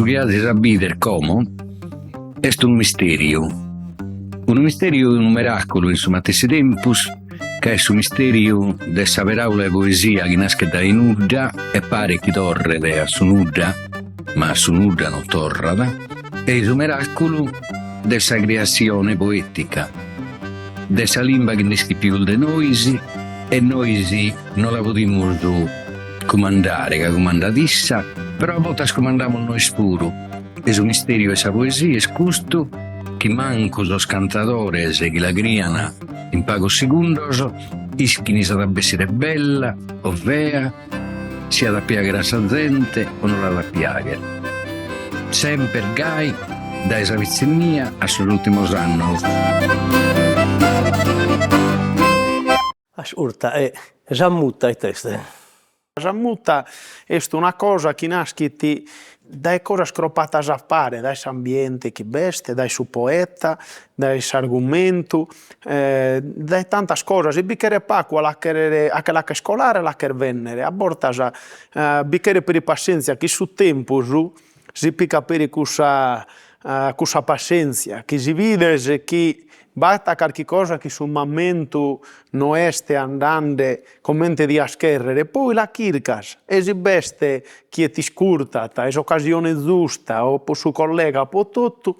curiati saber come, è un misterio. Un misterio e un miracolo in su matessi tempus, che è su misterio de sa veraula poesia che nasce da inudda e pare che torrede a su nudda, ma a su nudda non torrada, e il miracolo de sa creazione poetica, de sa lingua che neschi più de noisi, e noi non la potremmo comandare, che comandatissa, però a volte scomandiamo noi spuro. È un misterio esa poesia, è gusto che manco los cantadores che la criana in pagos segundos, ischini sa da essere bella o vea, sia da piagere a sa gente o non la da piagere. Sempre gai, da esa vizzemia a sus ultimos annos. Ascolta, Giammutta e teste. Giammutta è una cosa che nasce dai cose scroppate a fare, dai ambiente che veste, dai suo poeta, dai argomento, dai tante cose. E bicchiere pacqua a quella che scolare, la che venere. A borta bicchiere per pazienza che su tempo si pica per questa pazienza, che si vede che basta qualche cosa che sul momento non è andando come di scherrere, poi la chircas e si veste che ti scurta, è l'occasione giusta, o per suo collega, o tutto,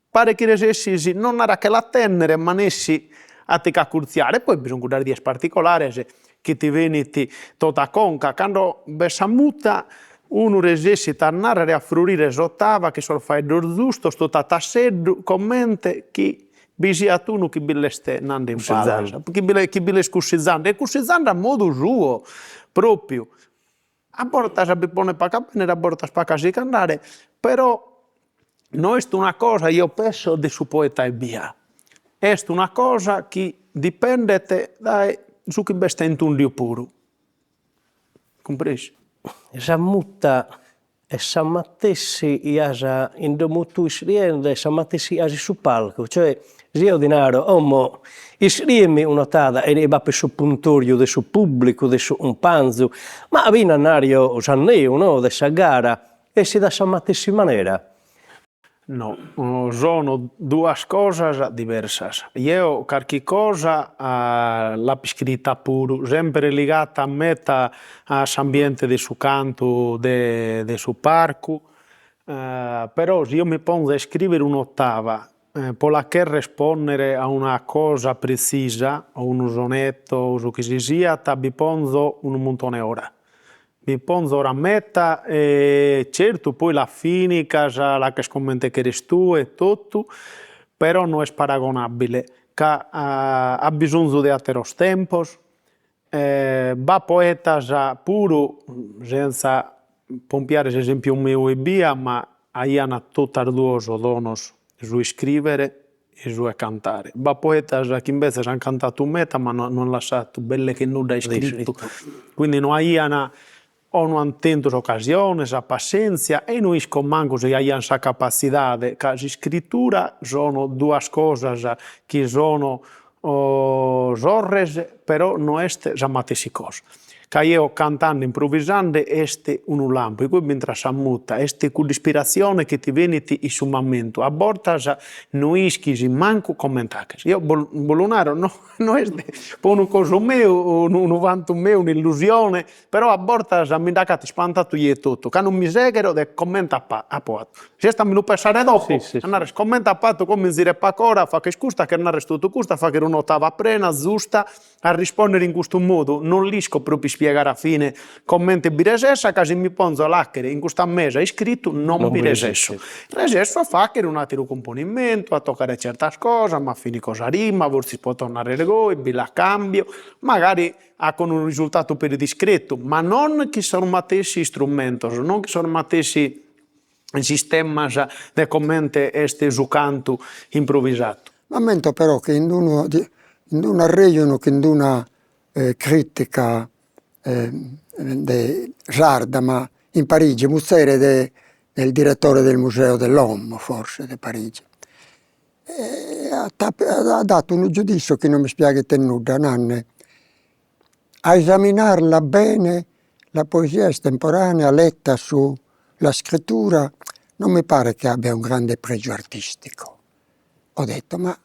pare che resessi non era che la tenere, ma nessi a te accurziare, poi bisogna guardare di particolari che ti veniti tutta conca, quando bessa muta, uno resessi tornare a fruire sottava che sol fai do giusto, sto tatasseddu, commente che bisia tu che billeste nande in palazzo, che bille scussizzando, e scussizzando a modo suo, proprio. A borta si pone pa capire, a borta spacca si cantare, però non è una cosa, io penso, di su poeta e via. È una cosa che dipende da su che beste in un dio puro. Compresi? Giammutta e sammattessi iasa in domutu isriende, sammattessi iasi su palco, cioè io denaro, mo isriemi un'ottava e va per su puntorio del suo pubblico, del suo un panzo, ma a nario sanneo, no, de sa gara, e si da sammattessi maniera. No, sono due cose diverse. Io qualche cosa l'ho scritta pure, sempre legata a metà all'ambiente del suo canto, del suo parco, però se io mi pongo a scrivere un'ottava, per la che rispondere a una cosa precisa, o un sonetto, o su che si sia, mi pongo un montone ora. Mi pongo ora a metà e certo poi la finica, la che scommente che eri tu e tutto, però non è paragonabile, che ha bisogno di altri tempi, va poeta pure, senza pompiare l'esempio mio e via, ma hanno tutti e due donos su scrivere e su cantare. Va poeta che invece hanno cantato metà, ma non hanno lasciato belle che nulla è scritto, quindi non hanno o non hanno tante occasioni, la pazienza e non manco se hanno la capacità, che la scrittura sono due cose che sono sorrese, però non è la stessa cosa. Che io cantando, improvvisando, è un lampo, e poi mentre si ammutta, è quell'ispirazione che ti viene in sul momento. A volte non ischi manco commentare. Io volonare non è una cosa mia, un vanto mio, un'illusione, però a volte mi dà che ti spantato io tutto. Che non mi seguono, commenta a poco. Se sta mi lo pensare dopo, andare commenta a patto come dire pacora, fa che scusa che non è tutto questo, fa che un'ottava prena, giusta, a rispondere in questo modo. Non riesco proprio spiegare a fine commenti biresessa, che se mi pongo a lacchere in questa mesa è scritto non biresesso. Resesso fa che un altro componimento, a toccare certe cose, ma fini cosa rima, forse si può tornare a go, e la cambio, magari con un risultato più discreto, ma non che sono matessi strumenti, non che sono matessi sistemi di commenti este su canto improvvisato. Lamento però che in una regione, che in una critica sarda, ma in Parigi, museo del direttore del Museo dell'Uomo, forse, di Parigi, ha dato un giudizio che non mi spiega nulla, Nanne. A esaminarla bene, la poesia estemporanea letta sulla scrittura non mi pare che abbia un grande pregio artistico. Ho detto, ma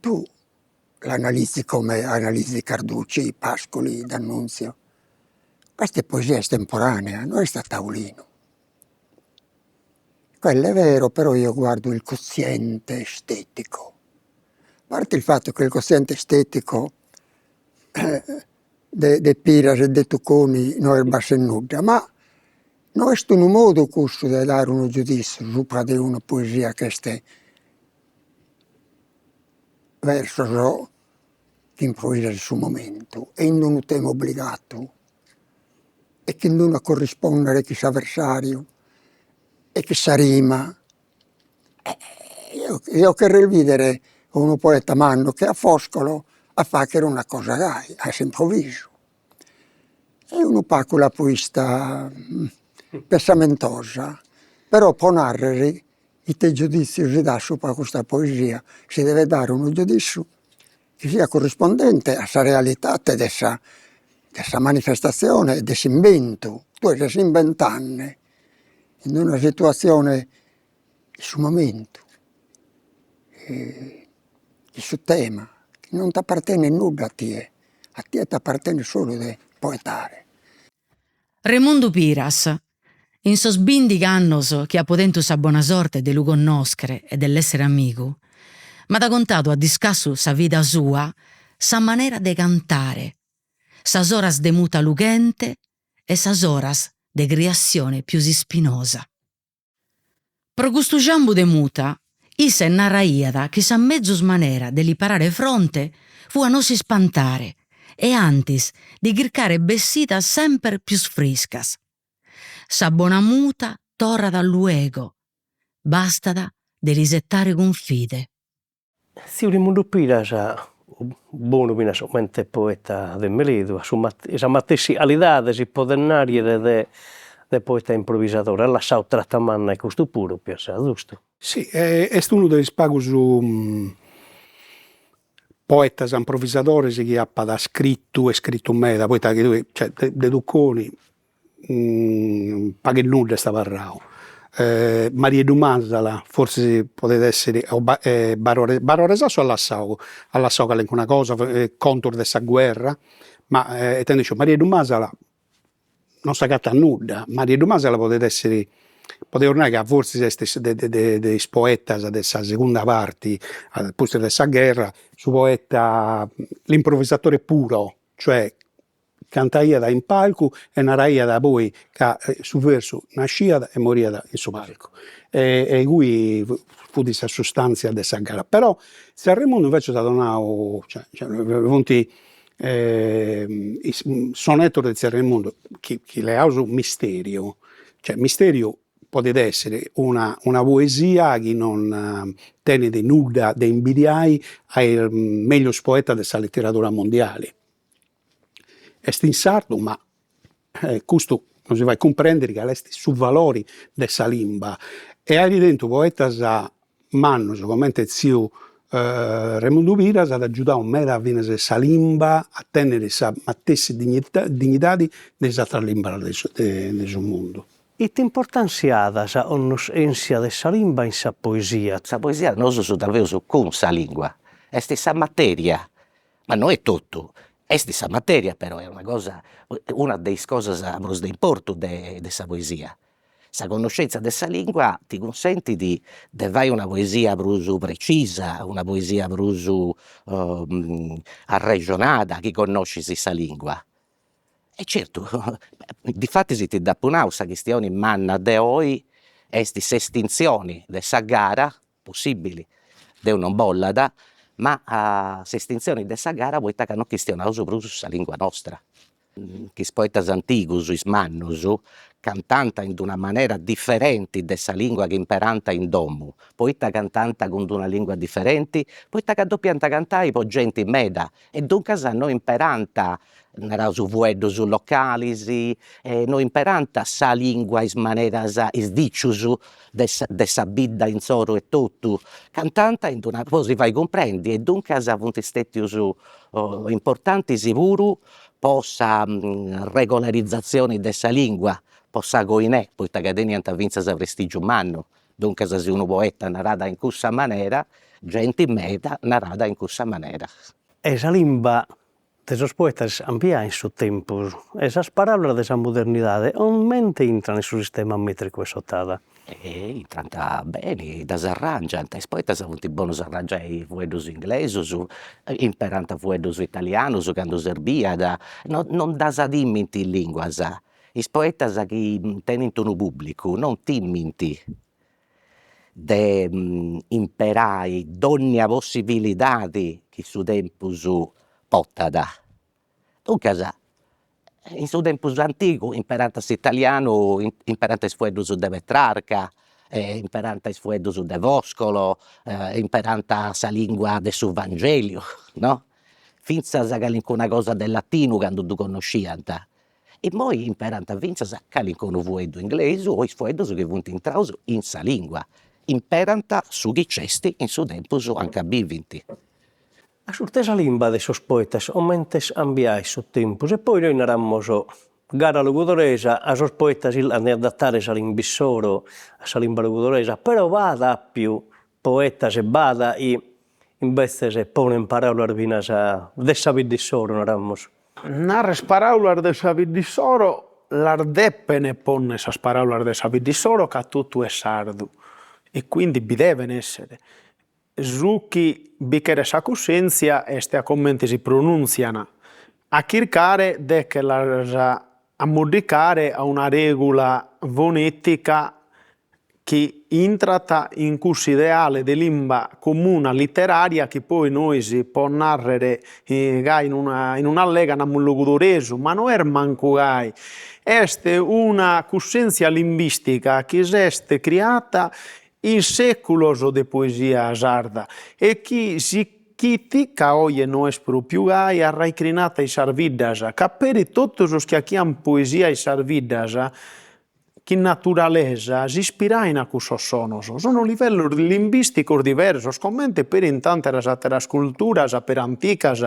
tu l'analizzi come analizzi Carducci, Pascoli, D'Annunzio. Questa è poesia estemporanea, non è sta Taulino. Quello è vero, però io guardo il quoziente estetico. A parte il fatto che il quoziente estetico de Piras e de Tucconi non è basso nulla, ma non è un modo questo di dare un giudizio sopra di una poesia che è verso che improvvisa il suo momento e in un tema obbligato e che non corrispondere che sia avversario e che sa rima. Io vorrei vedere un poeta manno che a Foscolo a fare che era una cosa gai, a improvviso. E uno pa con la poista pensamentosa, però può narrare i te giudizi si dà sopra questa poesia, si deve dare uno giudizio che sia corrispondente alla realtà dessa manifestazione, desse invento. Tu sei inventando in una situazione, il suo momento, il suo tema, che non ti appartiene nulla a te ti appartiene solo di poetare. Raimundo Piras, in sos 20 annos che ha potentu sa buona sorte de lu connoscere e dell'essere amigu, ma ha contato a discassu sa vita sua, sa manera de cantare, sas oras de muta lughente e sas oras de creazione più spinosa. Pro custu giambu de muta, issa narraiada che sa mezzus manera de li parare fronte fu a non si spantare e antis di chircare bessitas sempre più friscas. Sa bona muta torra dal luego, bastada de risettare con fide. Zio Raimundo Piras, buono bine somente poeta de Melidu, sa matessi alidades i podennarie de poeta improvvisadore, la sau trattamanna e questo puro, piazza, giusto? Sì, è uno dei spagus poetas improvvisadores che ha scritto e scritto meda, poeta che cioè de Tucconi paghe nulla sta parrao. Maria du Masala forse poteva essere Barore Sasso alla Sauca una cosa contor de sa guerra, ma dice, Maria du Masala non sa catta nulla. Maria du Masala poteva essere ormai che forse est de poetas de sa seconda parte al posto de sa guerra, su poeta l'improvvisatore puro, cioè cantaiada in palco e narraiada poi che su verso nasciada e moriada in su palco. E qui fu di sa sostanza de sa gara. Però Sanremo invece è stato i sonetto del Sanremo che le ha un misterio, cioè misterio poteva essere una poesia che non tiene di nulla da invidiare ai meglio poeta della letteratura mondiale. Est in sardo, ma questo non si va a comprendere che è su valori della lingua. E hai dentro poetas mannos, come zio Raimundo Piras, ad aiutare un me a venire sa lingua, a tenere sa stesse dignità dell'altra lingua del suo mondo. E ti importanziada sa onnosensia de sa lingua in sa poesia? Sa poesia non so davvero con sa lingua, è sa materia, ma non è tutto. È sa materia, però è una delle cose più importanti de sa poesia. Sa conoscenza dessa lingua ti consente di fare una poesia più precisa, una poesia più arregionata, che conosci sa lingua. E certo, difatti si ti dà un'ausa questione manna de oggi, est s'estinzione dessa gara, possibili, de una bollada, ma s'estinzione dessa gara vuoi che non questiona più sa lingua nostra. Che poetas antigus, is mannus, cantanta in una maniera differente dessa lingua che imperanta in domu, poeta cantanta con una lingua differente, poeta che doppianta cantai po gente in meda, e dunque noi imperanta nera su vueddus localis, noi imperanta sa lingua is maneras, is dicius dessa bidda in zoru e tutto, cantanta in una, poi si fai comprendi, e dunque funt stetius importanti sicuru po sa regolarizzazione dessa lingua, possagoinè, poiché che teniant vinza sa prestigiu mannu. Dunque se unu poeta narada in cussa manera, gente in meta narada in cussa manera. E sa limba de sos poetas ambia in su tempus, e sas paraulas de sa modernidade, mente intran in su sistema metrico e sotada. E intranta bene, da s'arrangiant, is poetas funt bonus arrangiai fueddus inglesus, imperant fueddus italianus candu serbiat, non das timmint in linguas. Is poetas chi tenint unu pubblicu non timmint de imperai donnia possibilidade chi su tempus potat. Duncas, in su tempus antigu imperant s'italianu, imperant is fueddus de Petrarca, imperant is fueddus de Foscolo, imperant sa lingua de su Vangeliu, no? Finzas calincuna cosa del latinu candu du connosciant. E poi imperant finzas calincunu fueddu inglesu o is fueddus chi funt intraus in sa lingua. Imperant su chi c'esti in su tempus anca bivint. A surtesa limba de sos poetas, mentes ambiai su tempus, e poi noi narammos gara lugudoresa, a sos poetas ne adattare sa limbissoro a sa limba lugudoresa, però vada appiu poetas e bada invece se ponen paraulas binas de sa biddissoro, narammoz. Narres paraulas de sa biddissoro, lar deppene ponne sas paraulas de sa biddissoro ca tutto è sardu. E quindi bi deven essere. Su chi bichere sa cussenzia este a commenti si pronunziana. A chircare de che la ammodicare a una regola fonetica che intrata in cussi ideale de limba comuna letteraria che poi noi si può narrare in una lega namullogudoresu, ma non è manco gai. Este una cussenzia limbistica che est creata in seculos de poesia sarda e chi si chiti ca oie no es propriu gai arraicrinata i sarviddas, ca peri totus os che achian poesia i sarviddas, chi naturalesa si ispirain a cussos sonos. Sono livellos limbisticos diversos, commente per in tantas atteras culturas, per anticas,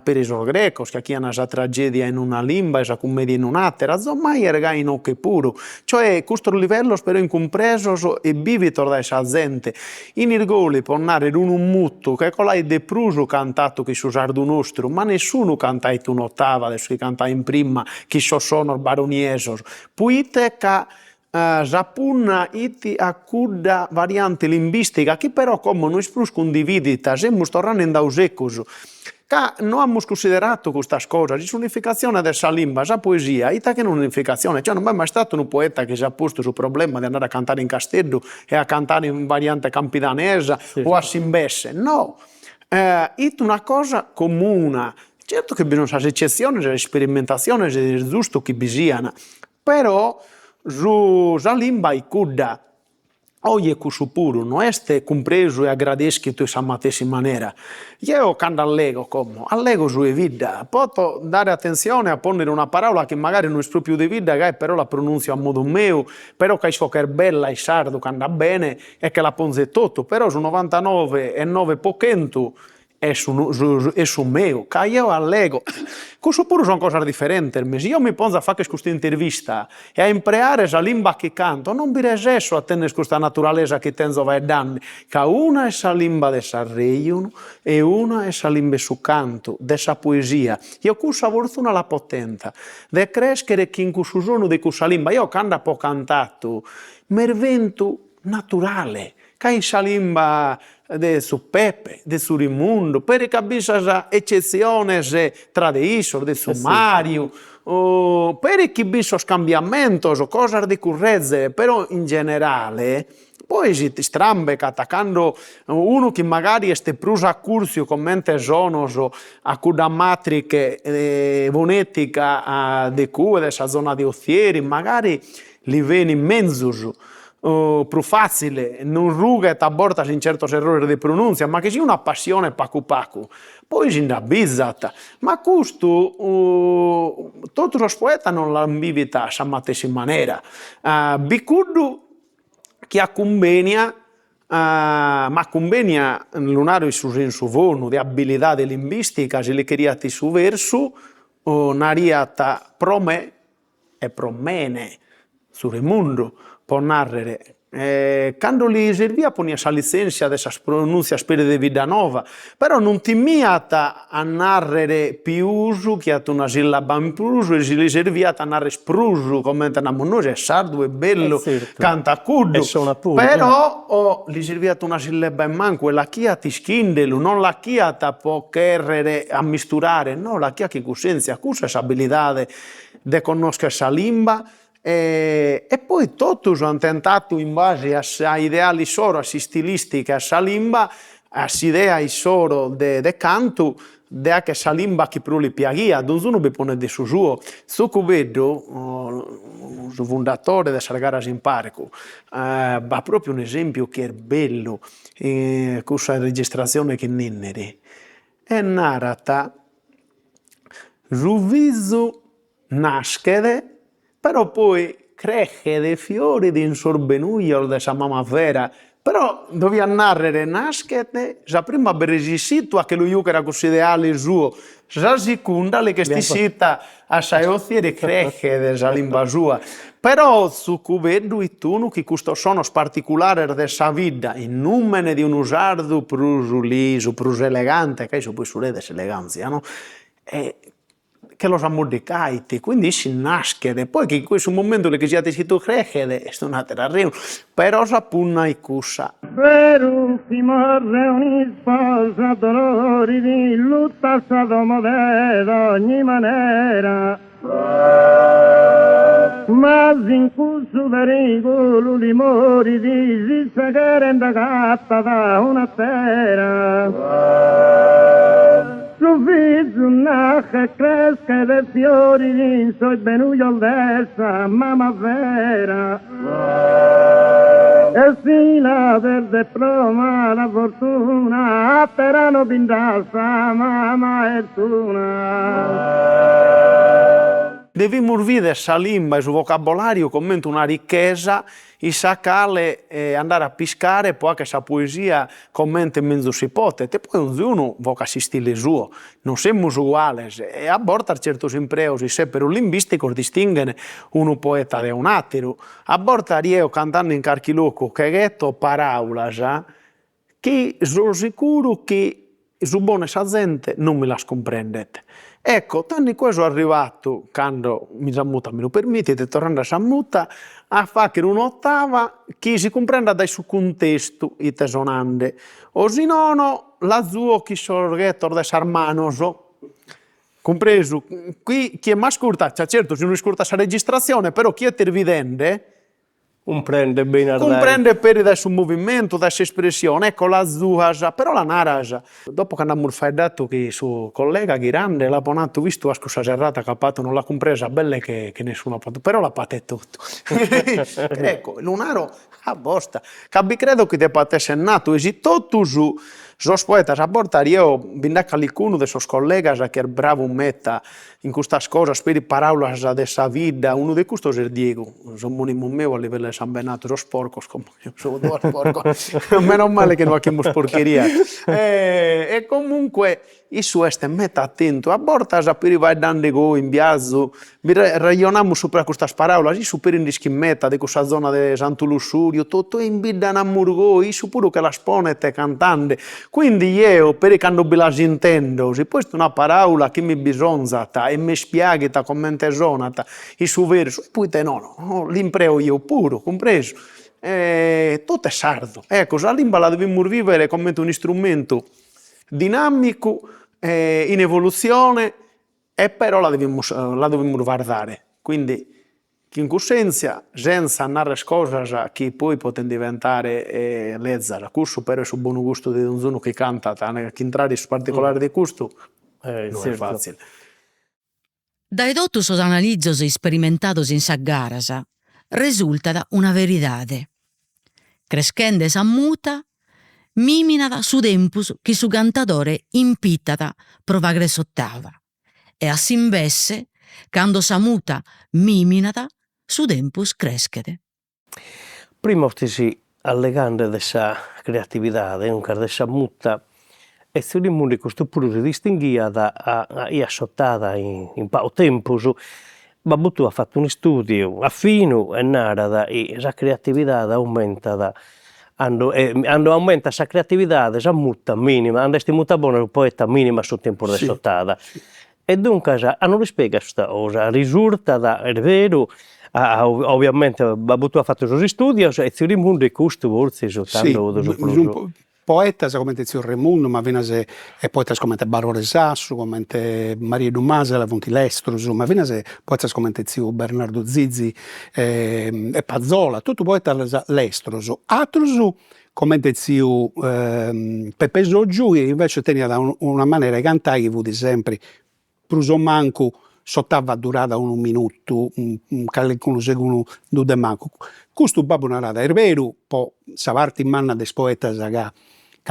per isos grecos, che achian sa tragedia in una limba e sa commedia in un'attera, zommai ergain o che puru. Cioè, custos livellos però incompresos e bivitor da sa gente. In irgoli può narrare un muttu, che colai de prusu cantato chi su sardu nostru, ma nessuno cantait un'ottava, adesso che cantai in prima, chi so sono baroniesos. Puite ca Zapunna iti accuda variante limbistica che però come noi plus condividita semus tornando in dausecus ca non abbiamo considerato questa cosa, l'unificazione della lingua, la poesia, ita che non unificazione, cioè non è mai stato un poeta che si è posto sul problema di andare a cantare in castello e a cantare in variante campidanesa o a Simbesse, no, è una cosa comune, certo che bisogna fare eccezioni, le sperimentazioni, è giusto che bisogna, però su sa limba i cudda oie cusu puru non este compreso e aggradeschito in sa matessi maniera. Io quando allego su e vidda, posso dare attenzione a ponere una parola che magari non è proprio di vidda, che però la pronunzio a modo mio, però che so che è bella e sardo, che anda bene e che la ponze tutto, però su 99,9% è su mio, che io allego. Questo pure sono cose differenti, se io mi pongo a fare questa intervista e a imparare la lingua che canto, non mi riesco a tenere questa naturalezza che tengo vai danni, che una è la lingua del sarreiun e una è la lingua su canto, della poesia. Io questa fortuna la potenta, di crescere che in questo giorno di questa lingua, io quando ho cantato, mi rivento naturale, che in questa lingua de su Pepe, de su Rimundo, per capire eccezioni tra de isos, de su Mario, per capire cambiamenti, cose di currezze, però in generale, poi si strambe attaccando uno che magari è prusa a cursio commente sono a cuda matriche vonetica de cue, dessa zona di Ozieri, magari li veni menzus, più facile, non ruga e t'abborta in certi errori di pronuncia, ma che sia una passione pacu pacu. Poi si indabizzata. Ma questo, tutti i poeti non l'hanno vivuto a sa stessa maniera. Bicuddu che accompagna, ma convenia lunario su senso vonu di abilità linguistica, se le creati su verso, nariata prome e promene. su Raimundo, può narrare. Quando li serviva ponia sa licenza dessa pronunzia spere de vida nova, però non timiata a narrare piusu che ha una sillaba in prusu e li serviva a narrare sprusu come andiamo noi, è sardo, è bello, certo. canta cuddo, E suona pure, però li serviva una sillaba in manco e la chia ti schindelu, non la chia ta può cherrere a misturare, no, la chia che cusenzia, cusa essa abilità de conoscere sa limba. E poi tutti hanno tentato in base a ideali soro, a stilistica, a sa limba, a idea soro de canto, de che sa limba che più li piaghia, non bi pone di suo. Su vedo, il fondatore della gara in parco, ha proprio un esempio che è bello, questa registrazione che nennere. È narrata, su viso nascere, però poi cresce dei fiori di insorbenuio della mamma vera. Però doveva narrare nascere, già prima beresito che lo era così ideale suo, già seconda le che stisita a saioziere cresce della lingua sua. Però su vedo i tunu che questo sono particolare della vita, in nome di un usardo più liso, più elegante, che poi sulle eleganza, no? Che lo siamo decati, quindi si nasce, poi che in questo momento le che siate siete crescere, è un'altra ragione, però sapunna i cussa. Per ultimo reuni sposa dolori di lutta stato modello ogni maniera. Ma in curso pericolo li mori di si che renda gatta da una terra. Su viso nasce cresce dei fiori di soi benuglio dessa mamma vera. E si la verde proma la fortuna atterano bindassa mamma e tuna. Devimo vedere sa limba e su vocabolario come una ricchezza e sacale andare a piscare poi che sa poesia commenta in mezzo si potete poi ognuno voca si stile suo non siamo uguali e a borda certi impreusi se per un linguistico distinguere uno poeta da un altro a borda io cantando in carchiloco che ghetto paraulas che sono sicuro che su buone sa gente non me la comprendete. Ecco, tanto questo è arrivato, quando mi sammuta me lo permettete, tornando a sammuta, a fare un'ottava che si comprenda dal suo contesto i tesonande. O se no, la zuo che sorghetto da sarmanoso, compreso, qui chi è más curta, cioè certo, se non scurta sa registrazione, però chi è televidente, comprende bene comprende per il suo movimento, la sua espressione, ecco la zuasa, però la narasa. Dopo che abbiamo dato che il suo collega Ghirande l'ha ponato, visto la scorsa serrata che non l'ha compresa, belle che nessuno ha fatto, però l'ha patè tutto. Ecco, l'unaro a bosta, che credo che te patesse nato, esitto su sos poetas a portare io vindaca qualcuno dei suoi colleghi che è bravo un metta in questa cosa, speri paraulas de sa vita, uno di questi è Diego, sono monimo mio a livello di San Benato, sono sporco, sono due sporco, meno male che non abbiamo sporcheria. E comunque, isso è metta attento, a portas a per vai dando go in viaggio, ragioniamo su queste paraulas, isso per in schimmetta di questa zona di Santo Lussurio, tutto in bida namurgo, isso pure che la sponete cantando. Quindi io, per quando ve la intendo, se poi è una parola che mi bisogna e mi spiegata come è sonata, il suo verso, e poi te no, l'impreo io pure, compreso. Tutto è sardo. Ecco, la lingua la dobbiamo vivere come un strumento dinamico, in evoluzione, e però la dobbiamo guardare. Quindi, in coscienza, senza narrare cose che poi possono diventare lezzara. Questo però è sul buon gusto di uno che canta, che entrare su particolare di gusto non è facile. Dai totus os analizzos sperimentados in saggaras resultat una veridade. Creschende s'ammuta, miminat su tempus chi su cantatore impittat pro faghere s'ottava. E a s'imbesse, quando s'amuta miminat, su tempus creschede. Prima si allegando questa creatività, un questa mutta, e se l'immundico sto pure si distinguia da sottata in pao tempus, Babbutu ha fatto un studio affino e narada e sa creatividade aumenta quando aumenta sa creatividade, sa mutta minima, quando esti mutta buona il poeta minima sul tempo de sottada. E dunque non li spiega questa cosa, risulta da, è vero, ovviamente Babbutu ha fatto i suoi studi e si rimundo i costi vorsi soltanto. Poetas come Zio Remundo, ma venase e poetas come Barore Sassu, come Maria Dumasela, Vonti Lestrus, ma venase poetas come Zio Bernardo Zizi e Pazzola, tutto poetas Lestrus. Atrus come Zio Pepe Soggiu, invece tenia una maniera di cantare che vudi sempre pruso manco sottava durata un minuto, un secondo de manco. Questo babbo narada è vero, poi sa parte in manna des poetas che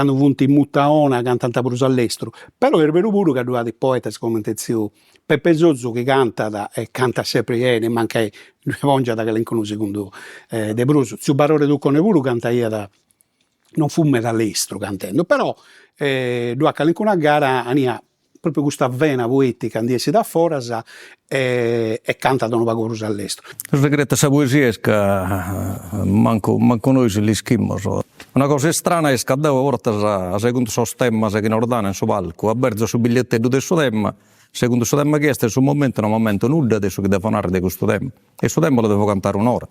hanno avuto in mutaona, che hanno tanto pruso all'estero, però è vero pure che hanno dei poetas come Zio Pepe Zozzo che canta e canta sempre bene, manca una vongia che l'encono secondo de Bruso. Zio Barore Duccone pure canta da non fume dall'estero cantando, però due che l'encono a gara ania proprio questa vena poetica andiesi da foras e canta da un vagorus all'estero. Il segreto della poesia è che manco noi li schimmo. Una cosa strana è che a volte, secondo il stemma che in ordine sul palco, a berzo su biglietto del suo tema, secondo il suo tema chiesto, sul momento non momento nulla adesso che devo fare di questo tema. E questo tema lo devo cantare un'ora.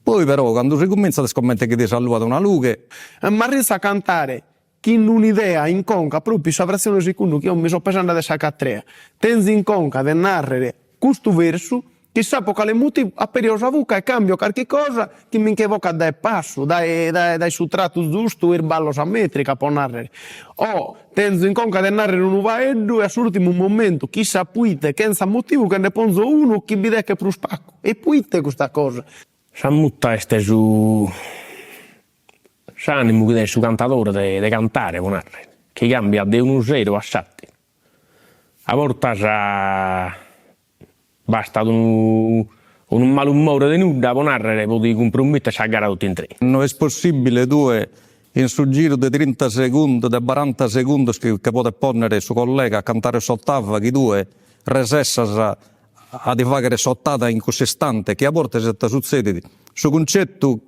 Poi però, quando si comincia a scommettere che ti saluta una luce... Ma resta a cantare... Chi in un'idea in conca, proprio su frazione di secondo che io mi sono pesando adesso a catrea, tenzi in conca di narrare questo verso, chissà poca le muti a periodo avuca e cambio qualche cosa che mi evoca dai passo, dai suttrato giusto e il ballo sa metrica può narrare. O tenzi in conca di narrare un uvaeddo e all'ultimo momento chissà puite che non sa motivo che ne ponzo uno che mi dà che per spacco. E puite questa cosa. Sa mutta este su... S'animo che è su cantatore di cantare con arre, che cambia da 1-0 a 7. A volte basta un malumore di nulla con arre puoi compromettere a gara tutti in tre. Non è possibile due in su giro di 30 secondi, di 40 secondi che può porre suo collega a cantare sottava, che due resessa a di fare sottata in questo istante, che a volte succede su concetto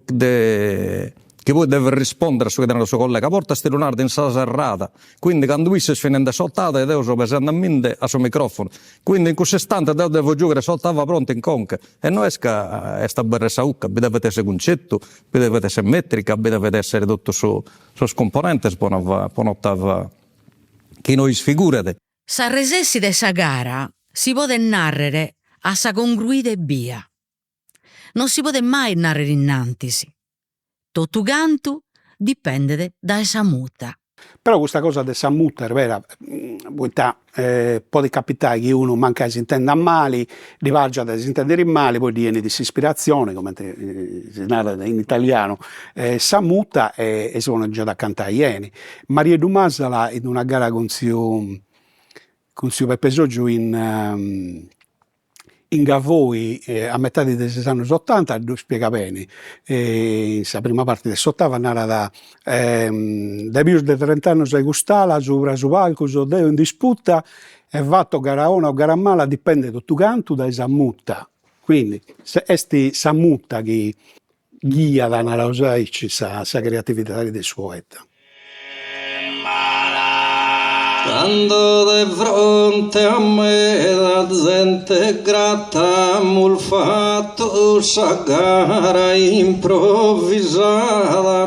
che poi deve rispondere a ciò che dice il suo collega, a volte sti lunardi in sala serrata, quindi quando lui si finendo sottata e devo so pesantamente a suo microfono, quindi in questo istante devo giocare sottava pronto in conca, e non esca sta berre saucca, vi deve essere concetto, vi deve essere metrica, vi deve essere tutto su scomponente, può notare che noi sfigurate. Sa resessi de sa gara si può narrare a sa congruide via. Non si può mai narrare innantisi. Tutto canto dipende da essa muta. Però questa cosa della muta è vera, può capitare che uno manca si intenda male, rivalgia da si intendere male, poi viene di ispirazione, come si narra in italiano, sa muta e sono già da cantare ieri. Maria Dumasala in una gara con suo Pepe Soggiu in Gavoi a metà degli anni 80 lo spiega bene, in questa prima parte del sottava narra dai più di 30 anni sei gustala su palco su deo in disputa e vatto garaona o garamala dipende da tu canto da esa mutta, quindi se esti sa mutta che guia da narra usaici sa creatività del suo poeta. Quando di fronte a me la gente gratta m'ho fatto sa gara improvvisata.